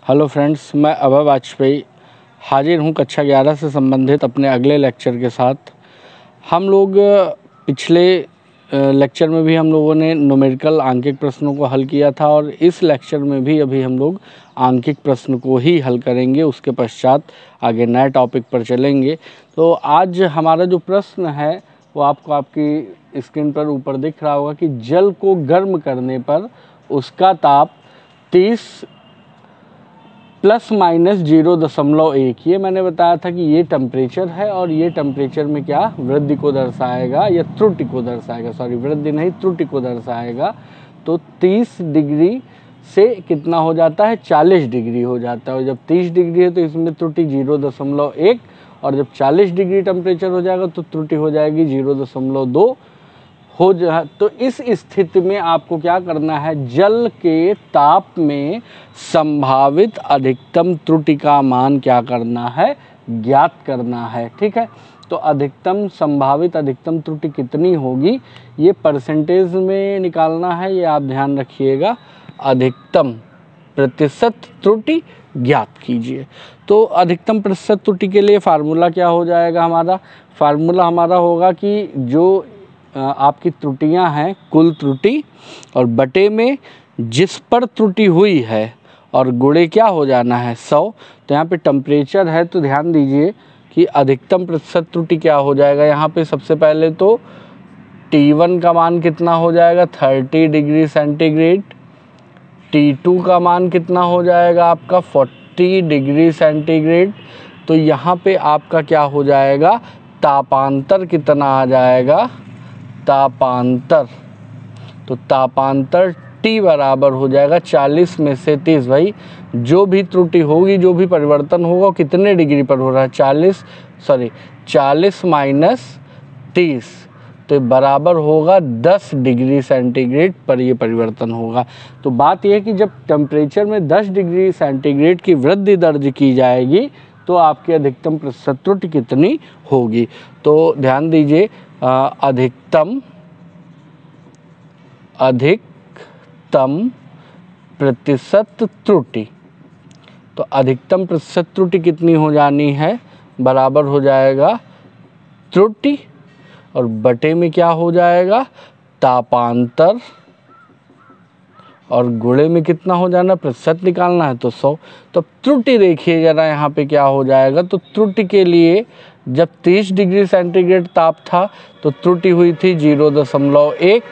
Hello friends, मैं अभय वाजपेयी हाजिर हूँ कक्षा 11 से संबंधित अपने अगले लेक्चर के साथ। हम लोग पिछले लेक्चर में भी हम लोगों ने न्यूमेरिकल आंकिक प्रश्नों को हल किया था और इस लेक्चर में भी अभी हम लोग आंकिक प्रश्न को ही हल करेंगे। उसके पश्चात आगे नए टॉपिक पर चलेंगे। तो आज हमारा जो प्रश्न है वो आपको आपकी स्क्रीन पर ऊपर दिख रहा होगा कि जल को गर्म करने पर उसका ताप 30 ± 0.1। ये मैंने बताया था कि ये टेम्परेचर है और ये टेम्परेचर में क्या वृद्धि को दर्शाएगा या त्रुटि को दर्शाएगा, सॉरी वृद्धि नहीं त्रुटि को दर्शाएगा। तो 30 डिग्री से कितना हो जाता है, 40 डिग्री हो जाता है। और जब 30 डिग्री है तो इसमें त्रुटि 0.1 और जब 40 डिग्री टेम्परेचर हो जाएगा तो त्रुटि हो जाएगी 0.2 हो जा। तो इस स्थिति में आपको क्या करना है, जल के ताप में संभावित अधिकतम त्रुटि का मान क्या करना है, ज्ञात करना है। ठीक है, तो अधिकतम संभावित अधिकतम त्रुटि कितनी होगी ये परसेंटेज में निकालना है, ये आप ध्यान रखिएगा। अधिकतम प्रतिशत त्रुटि ज्ञात कीजिए। तो अधिकतम प्रतिशत त्रुटि के लिए फार्मूला क्या हो जाएगा, हमारा फार्मूला हमारा होगा कि जो आपकी त्रुटियां हैं कुल त्रुटि और बटे में जिस पर त्रुटि हुई है और गुणे क्या हो जाना है 100। तो यहाँ पे टेम्परेचर है तो ध्यान दीजिए कि अधिकतम प्रतिशत त्रुटि क्या हो जाएगा। यहाँ पे सबसे पहले तो T1 का मान कितना हो जाएगा 30 डिग्री सेंटीग्रेड, T2 का मान कितना हो जाएगा आपका 40 डिग्री सेंटीग्रेड। तो यहाँ पे आपका क्या हो जाएगा, तापांतर कितना आ जाएगा, तापांतर। तो तापांतर T बराबर हो जाएगा 40 में से 30। भाई जो भी त्रुटि होगी, जो भी परिवर्तन होगा वो कितने डिग्री पर हो रहा है, 40 माइनस 30, तो बराबर होगा 10 डिग्री सेंटीग्रेड पर ये परिवर्तन होगा। तो बात यह है कि जब टेम्परेचर में 10 डिग्री सेंटीग्रेड की वृद्धि दर्ज की जाएगी तो आपकी अधिकतम प्रतिशत त्रुटि कितनी होगी। तो ध्यान दीजिए अधिकतम प्रतिशत त्रुटि। तो अधिकतम प्रतिशत त्रुटि कितनी हो जानी है, बराबर हो जाएगा त्रुटि और बटे में क्या हो जाएगा तापांतर और गुणे में कितना हो जाना, प्रतिशत निकालना है तो 100। तो त्रुटि देखिए जरा यहाँ पे क्या हो जाएगा। तो त्रुटि के लिए जब 30 डिग्री सेंटीग्रेड ताप था तो त्रुटि हुई थी 0.1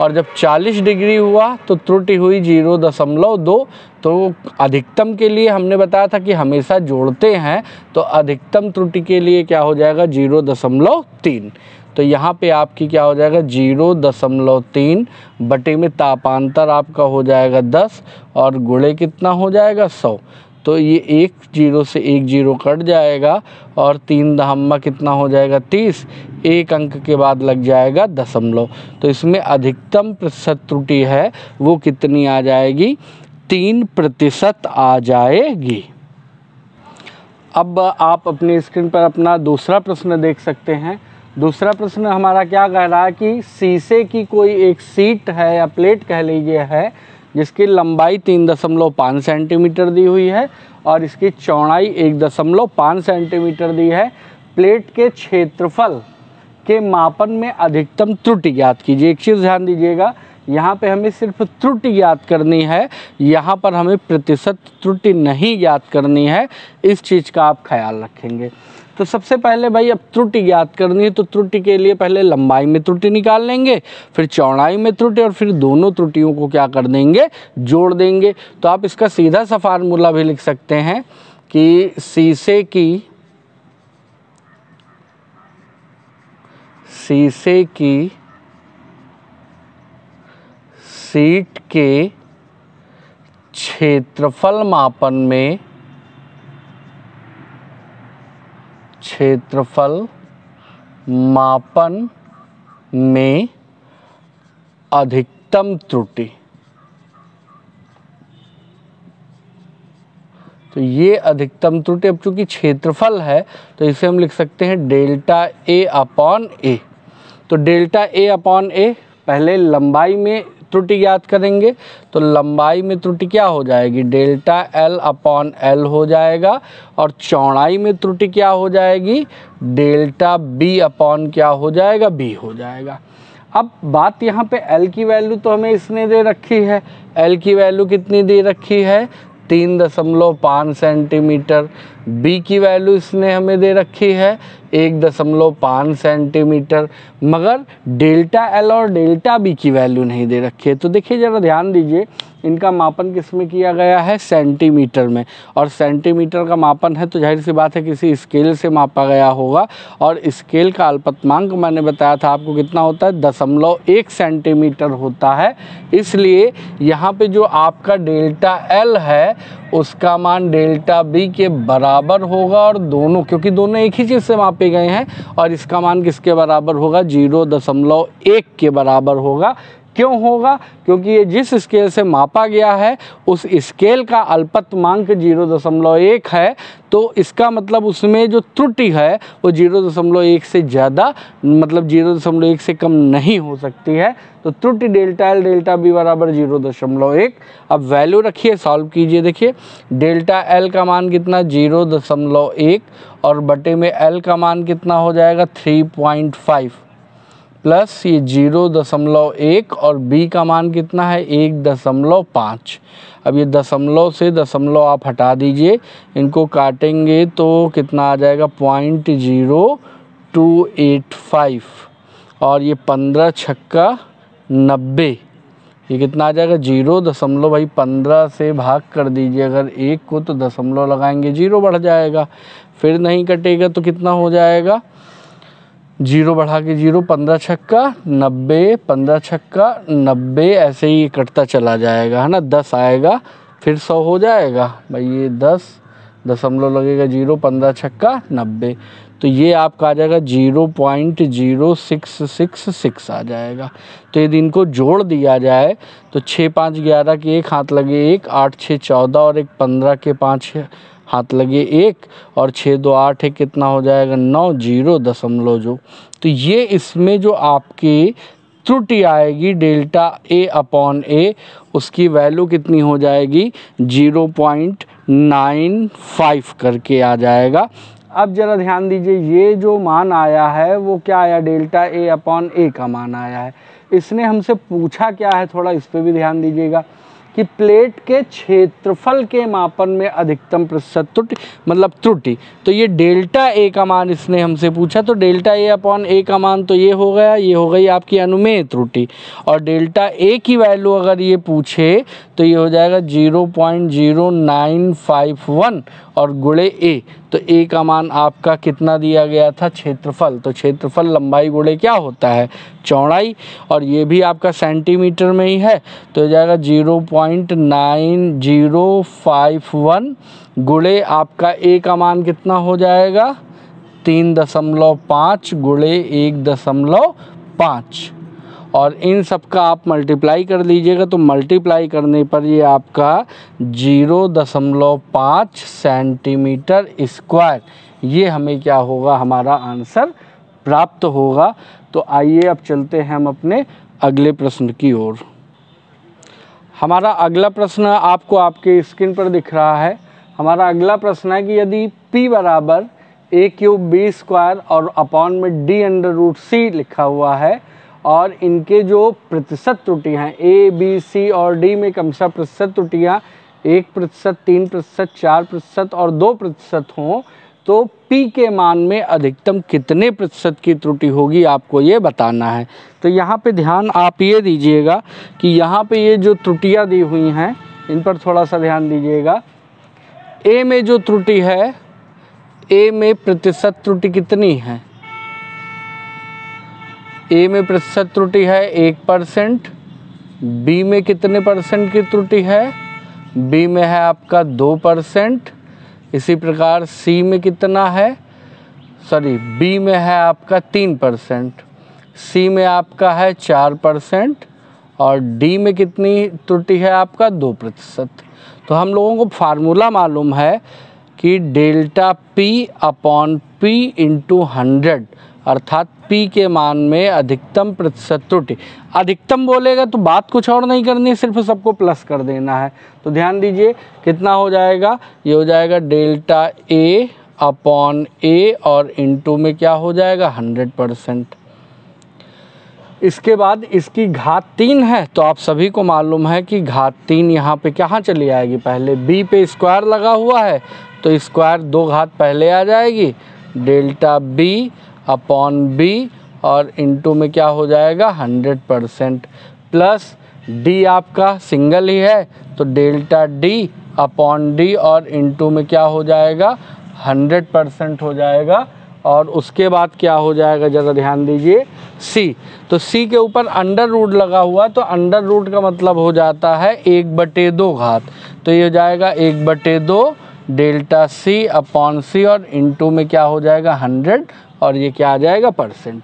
और जब 40 डिग्री हुआ तो त्रुटि हुई 0.2। तो अधिकतम के लिए हमने बताया था कि हमेशा जोड़ते हैं, तो अधिकतम त्रुटि के लिए क्या हो जाएगा 0.3। तो यहाँ पे आपकी क्या हो जाएगा 0.3 बटे में तापांतर आपका हो जाएगा 10 और गुणे कितना हो जाएगा 100। तो ये एक 0 से एक 0 कट जाएगा और 3 दहम्मा कितना हो जाएगा 30, एक अंक के बाद लग जाएगा दशमलव। तो इसमें अधिकतम प्रतिशत त्रुटि है वो कितनी आ जाएगी, 3% आ जाएगी। अब आप अपनी स्क्रीन पर अपना दूसरा प्रश्न देख सकते हैं। दूसरा प्रश्न हमारा क्या कह रहा है कि शीशे की कोई एक शीट है या प्लेट कह लीजिए है जिसकी लंबाई 3.5 सेंटीमीटर दी हुई है और इसकी चौड़ाई 1.5 सेंटीमीटर दी है। प्लेट के क्षेत्रफल के मापन में अधिकतम त्रुटि ज्ञात कीजिए। एक चीज़ ध्यान दीजिएगा, यहाँ पे हमें सिर्फ त्रुटि ज्ञात करनी है, यहाँ पर हमें प्रतिशत त्रुटि नहीं ज्ञात करनी है। इस चीज़ का आप ख्याल रखेंगे। तो सबसे पहले भाई अब त्रुटि ज्ञात करनी है तो त्रुटि के लिए पहले लंबाई में त्रुटि निकाल लेंगे, फिर चौड़ाई में त्रुटि और फिर दोनों त्रुटियों को क्या कर देंगे, जोड़ देंगे। तो आप इसका सीधा सा फार्मूला भी लिख सकते हैं कि शीशे की शीट के क्षेत्रफल मापन में अधिकतम त्रुटि। तो ये अधिकतम त्रुटि, अब चूंकि क्षेत्रफल है तो इसे हम लिख सकते हैं डेल्टा A/A। तो डेल्टा A/A पहले लंबाई में त्रुटि ज्ञात करेंगे तो लंबाई में त्रुटि क्या हो जाएगी, डेल्टा एल अपॉन एल हो जाएगा, और चौड़ाई में त्रुटि क्या हो जाएगी, डेल्टा बी अपॉन क्या हो जाएगा, बी हो जाएगा। अब बात यहाँ पे एल की वैल्यू तो हमें इसने दे रखी है, एल की वैल्यू कितनी दे रखी है, 3.5 सेंटीमीटर। बी की वैल्यू इसने हमें दे रखी है 1.5 सेंटीमीटर, मगर डेल्टा एल और डेल्टा बी की वैल्यू नहीं दे रखी है। तो देखिए ज़रा ध्यान दीजिए, इनका मापन किस में किया गया है, सेंटीमीटर में, और सेंटीमीटर का मापन है तो जाहिर सी बात है किसी स्केल से मापा गया होगा, और स्केल का अल्पतमांक मैंने बताया था आपको कितना होता है, 0.1 सेंटीमीटर होता है। इसलिए यहाँ पे जो आपका डेल्टा एल है उसका मान डेल्टा बी के बराबर होगा, और दोनों, क्योंकि दोनों एक ही चीज़ से मापे गए हैं, और इसका मान किसके बराबर होगा, 0.1 के बराबर होगा। क्यों होगा, क्योंकि ये जिस स्केल से मापा गया है उस स्केल का अल्पतमांक 0.1 है, तो इसका मतलब उसमें जो त्रुटि है वो 0.1 से ज़्यादा, मतलब 0.1 से कम नहीं हो सकती है। तो त्रुटि डेल्टा एल डेल्टा बी बराबर 0.1। अब वैल्यू रखिए, सॉल्व कीजिए। देखिए डेल्टा एल का मान कितना, 0.1, और बटे में एल का मान कितना हो जाएगा, 3.5, प्लस ये 0.1, और b का मान कितना है, 1.5। अब ये दशमलव से दशमलव आप हटा दीजिए, इनको काटेंगे तो कितना आ जाएगा, 0.0285, और ये 15 छक्का 90, ये कितना आ जाएगा, 0.15 से भाग कर दीजिए अगर 1 को, तो दशमलव लगाएंगे 0 बढ़ जाएगा, फिर नहीं कटेगा तो कितना हो जाएगा, 0 बढ़ा के 0, 15 छक्का 90, 15 छक्का 90, ऐसे ही कटता चला जाएगा, है ना, 10 आएगा, फिर 100 हो जाएगा भाई, ये 10 दशमलव लगेगा 0, 15 छक्का 90, तो ये आपका आ जाएगा 0.0666 आ जाएगा। तो यदि इनको जोड़ दिया जाए तो 6 5 11 के 1 हाथ लगे 1, 8 6 14, और एक 15 के 5 हाथ लगे 1, और 6 2 8 है, कितना हो जाएगा, 9, 0.2। तो ये इसमें जो आपकी त्रुटि आएगी डेल्टा ए अपॉन ए, उसकी वैल्यू कितनी हो जाएगी, 0.95 करके आ जाएगा। अब ज़रा ध्यान दीजिए, ये जो मान आया है वो क्या आया, डेल्टा ए अपॉन ए का मान आया है। इसने हमसे पूछा क्या है, थोड़ा इस पर भी ध्यान दीजिएगा कि प्लेट के क्षेत्रफल के मापन में अधिकतम प्रतिशत त्रुटि, मतलब त्रुटि। तो ये डेल्टा ए का मान इसने हमसे पूछा, तो डेल्टा ए अपॉन ए का मान तो ये हो गया, ये हो गई आपकी अनुमेय त्रुटि, और डेल्टा ए की वैल्यू अगर ये पूछे तो ये हो जाएगा 0.0951, और गुणे ए, तो ए का मान आपका कितना दिया गया था, क्षेत्रफल, तो क्षेत्रफल लंबाई गुणे क्या होता है, चौड़ाई, और ये भी आपका सेंटीमीटर में ही है, तो हो जाएगा 0.9051 गुणे आपका ए का मान कितना हो जाएगा, 3.5 गुणे 1.5, और इन सब का आप मल्टीप्लाई कर लीजिएगा, तो मल्टीप्लाई करने पर ये आपका 0.5 सेंटीमीटर स्क्वायर, ये हमें क्या होगा, हमारा आंसर प्राप्त होगा। तो आइए अब चलते हैं हम अपने अगले प्रश्न की ओर। हमारा अगला प्रश्न आपको आपके स्क्रीन पर दिख रहा है। हमारा अगला प्रश्न है कि यदि p बराबर a³b² और अपॉन में d√c लिखा हुआ है, और इनके जो प्रतिशत त्रुटि हैं a, b, c और d में क्रमशः प्रतिशत त्रुटियाँ 1%, 3%, 4% और 2% हों, तो p के मान में अधिकतम कितने प्रतिशत की त्रुटि होगी, आपको ये बताना है। तो यहाँ पे ध्यान आप ये दीजिएगा कि यहाँ पे ये जो त्रुटियाँ दी हुई हैं इन पर थोड़ा सा ध्यान दीजिएगा। a में जो त्रुटि है, a में प्रतिशत त्रुटि कितनी है, a में प्रतिशत त्रुटि है 1%, b में कितने परसेंट की त्रुटि है, b में है आपका 2%, इसी प्रकार c में कितना है, b में है आपका 3%, c में आपका है 4%, और d में कितनी त्रुटि है आपका 2%। तो हम लोगों को फार्मूला मालूम है कि delta p upon p into 100 अर्थात P के मान में अधिकतम प्रतिशत त्रुटि। अधिकतम बोलेगा तो बात कुछ और नहीं करनी है, सिर्फ सबको प्लस कर देना है। तो ध्यान दीजिए कितना हो जाएगा, ये हो जाएगा डेल्टा A अपॉन A और इनटू में क्या हो जाएगा 100%। इसके बाद इसकी घात 3 है, तो आप सभी को मालूम है कि घात 3 यहाँ पे कहाँ चली आएगी, पहले B पे स्क्वायर लगा हुआ है तो स्क्वायर 2 घात पहले आ जाएगी, डेल्टा B अपॉन B और इनटू में क्या हो जाएगा 100%, प्लस D आपका सिंगल ही है तो डेल्टा D अपॉन D और इनटू में क्या हो जाएगा 100% हो जाएगा। और उसके बाद क्या हो जाएगा ज़रा ध्यान दीजिए C, तो C के ऊपर अंडर रूट लगा हुआ, तो अंडर रूट का मतलब हो जाता है 1/2 घात, तो ये हो जाएगा 1/2 डेल्टा C अपॉन C और इनटू में क्या हो जाएगा 100 और ये क्या आ जाएगा %।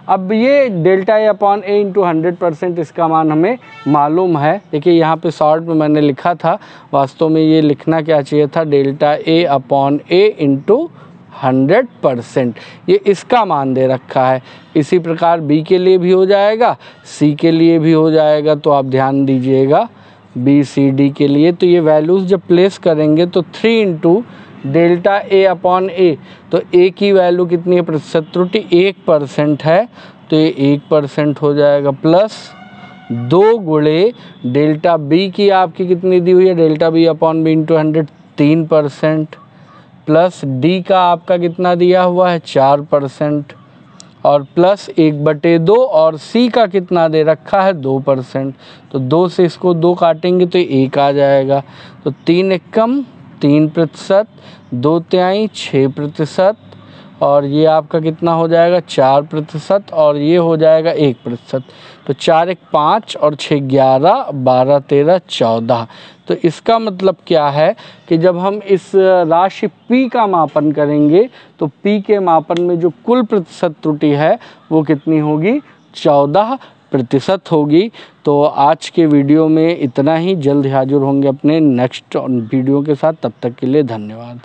अब ये delta A upon A into 100% इसका मान हमें मालूम है। देखिए यहाँ पे शॉर्ट में मैंने लिखा था, वास्तव में ये लिखना क्या चाहिए था, delta A upon A into 100%, ये इसका मान दे रखा है। इसी प्रकार B के लिए भी हो जाएगा, C के लिए भी हो जाएगा। तो आप ध्यान दीजिएगा B C D के लिए, तो ये वैल्यूज़ जब प्लेस करेंगे तो 3 into delta A upon A, तो A की वैल्यू कितनी है, प्रतिशत त्रुटि 1% है तो ये 1% हो जाएगा, प्लस 2 गुणे डेल्टा B की आपकी कितनी दी हुई है, delta B upon B into 100 3%, plus D का आपका कितना दिया हुआ है 4% और प्लस 1/2 और C का कितना दे रखा है 2%, तो 2 से इसको 2 काटेंगे तो 1 आ जाएगा, तो 3 एकम 3%, 2 तिहाई 6% और ये आपका कितना हो जाएगा 4% और ये हो जाएगा 1%, तो 4 1 5 और 6 11 12 13 14। तो इसका मतलब क्या है कि जब हम इस राशि P का मापन करेंगे तो P के मापन में जो कुल प्रतिशत त्रुटि है वो कितनी होगी, 14% होगी। तो आज के वीडियो में इतना ही, जल्द हाजिर होंगे अपने नेक्स्ट वीडियो के साथ, तब तक के लिए धन्यवाद।